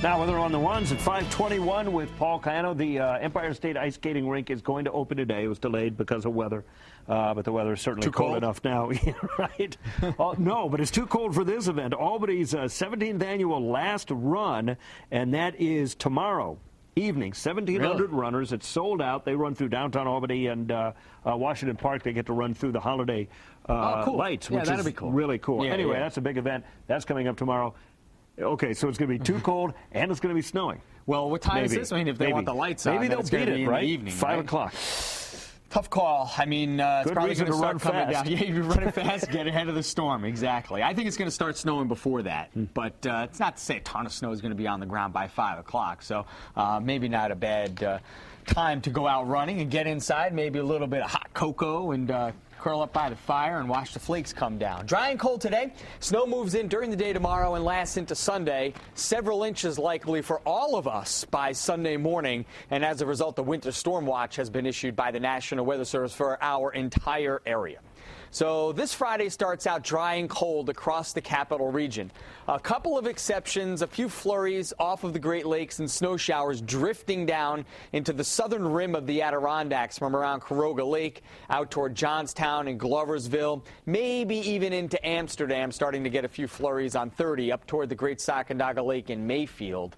Now, weather on the ones at 5:21 with Paul Cano. The Empire State Ice Skating Rink is going to open today. It was delayed because of weather, but the weather is certainly too cold enough now. Right? No, but it's too cold for this event. Albany's 17th annual last run, and that is tomorrow evening. 1,700 runners. It's sold out. They run through downtown Albany and Washington Park. They get to run through the holiday cool. lights, Yeah, which that'll is be cool. really cool. Yeah, anyway, yeah. that's a big event. That's coming up tomorrow. Okay, so it's going to be too cold, and it's going to be snowing. Well, what time is this? I mean, if they want the lights on, maybe they'll it's beat gonna be it, in right? the evening, 5 right? o'clock. Tough call. I mean, it's probably going to start coming fast. down. Yeah, you're running fast, get ahead of the storm. Exactly. I think it's going to start snowing before that, but it's not to say a ton of snow is going to be on the ground by 5 o'clock. So maybe not a bad time to go out running and get inside. Maybe a little bit of hot cocoa and curl up by the fire and watch the flakes come down. Dry and cold today. Snow moves in during the day tomorrow and lasts into Sunday. Several inches likely for all of us by Sunday morning. And as a result, the winter storm watch has been issued by the National Weather Service for our entire area. So this Friday starts out dry and cold across the capital region. A couple of exceptions, a few flurries off of the Great Lakes and snow showers drifting down into the southern rim of the Adirondacks from around Caroga Lake out toward Johnstown and Gloversville, maybe even into Amsterdam, starting to get a few flurries on 30 up toward the Great Sacandaga Lake in Mayfield.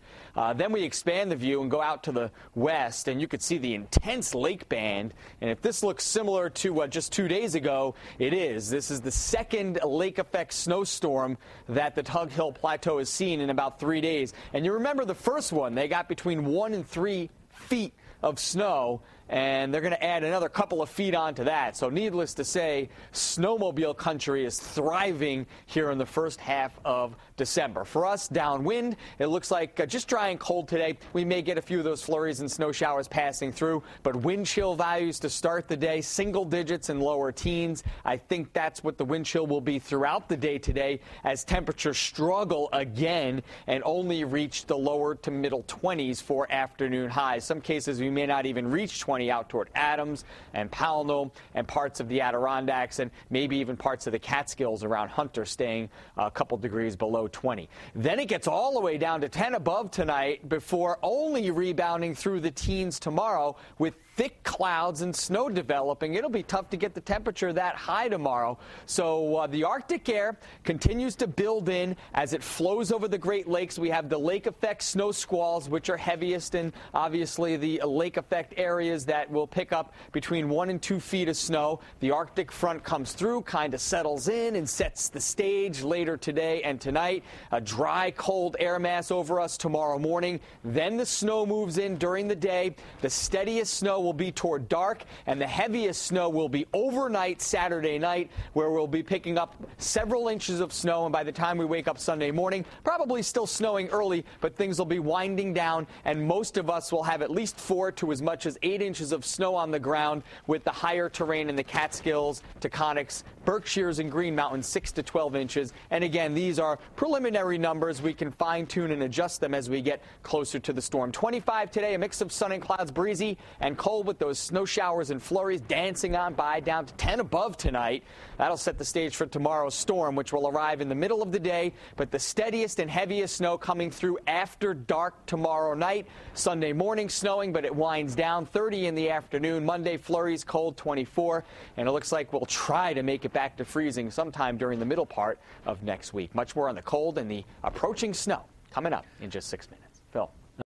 Then we expand the view and go out to the west, and you could see the intense lake band. And if this looks similar to just 2 days ago, it is. This is the second lake effect snowstorm that the Tug Hill Plateau has seen in about 3 days. And you remember the first one, they got between 1 and 3 feet of snow, and they're going to add another couple of feet onto that. So needless to say, snowmobile country is thriving here in the first half of December. For us, downwind, it looks like just dry and cold today. We may get a few of those flurries and snow showers passing through, but wind chill values to start the day, single digits and lower teens. I think that's what the wind chill will be throughout the day today as temperatures struggle again and only reach the lower to middle 20s for afternoon highs. Some cases we may not even reach 20 out toward Adams and Pownell and parts of the Adirondacks and maybe even parts of the Catskills around Hunter, staying a couple degrees below 20. Then it gets all the way down to 10 above tonight before only rebounding through the teens tomorrow with thick clouds and snow developing. It'll be tough to get the temperature that high tomorrow. So the Arctic air continues to build in as it flows over the Great Lakes. We have the lake effect snow squalls, which are heaviest, and obviously the lake effect areas that will pick up between 1 and 2 feet of snow. The Arctic front comes through, kind of settles in and sets the stage later today and tonight. A dry, cold air mass over us tomorrow morning. Then the snow moves in during the day. The steadiest snow will be toward dark, and the heaviest snow will be overnight Saturday night, where we'll be picking up several inches of snow. And by the time we wake up Sunday morning, probably still snowing early, but things will be winding down, and most of us will have at least 4 to as much as 8 inches of snow on the ground, with the higher terrain in the Catskills, Taconics, Berkshires, and Green Mountains 6 to 12 inches. And again, these are preliminary numbers. We can fine-tune and adjust them as we get closer to the storm. 25 today, a mix of sun and clouds, breezy and cold with those snow showers and flurries dancing on by, down to 10 above tonight. That'll set the stage for tomorrow's storm, which will arrive in the middle of the day, but the steadiest and heaviest snow coming through after dark tomorrow night. Sunday morning snowing, but it winds down 30 in the afternoon. Monday flurries, cold 24, and it looks like we'll try to make it back to freezing sometime during the middle part of next week. Much more on the cold and the approaching snow coming up in just 6 minutes. Phil.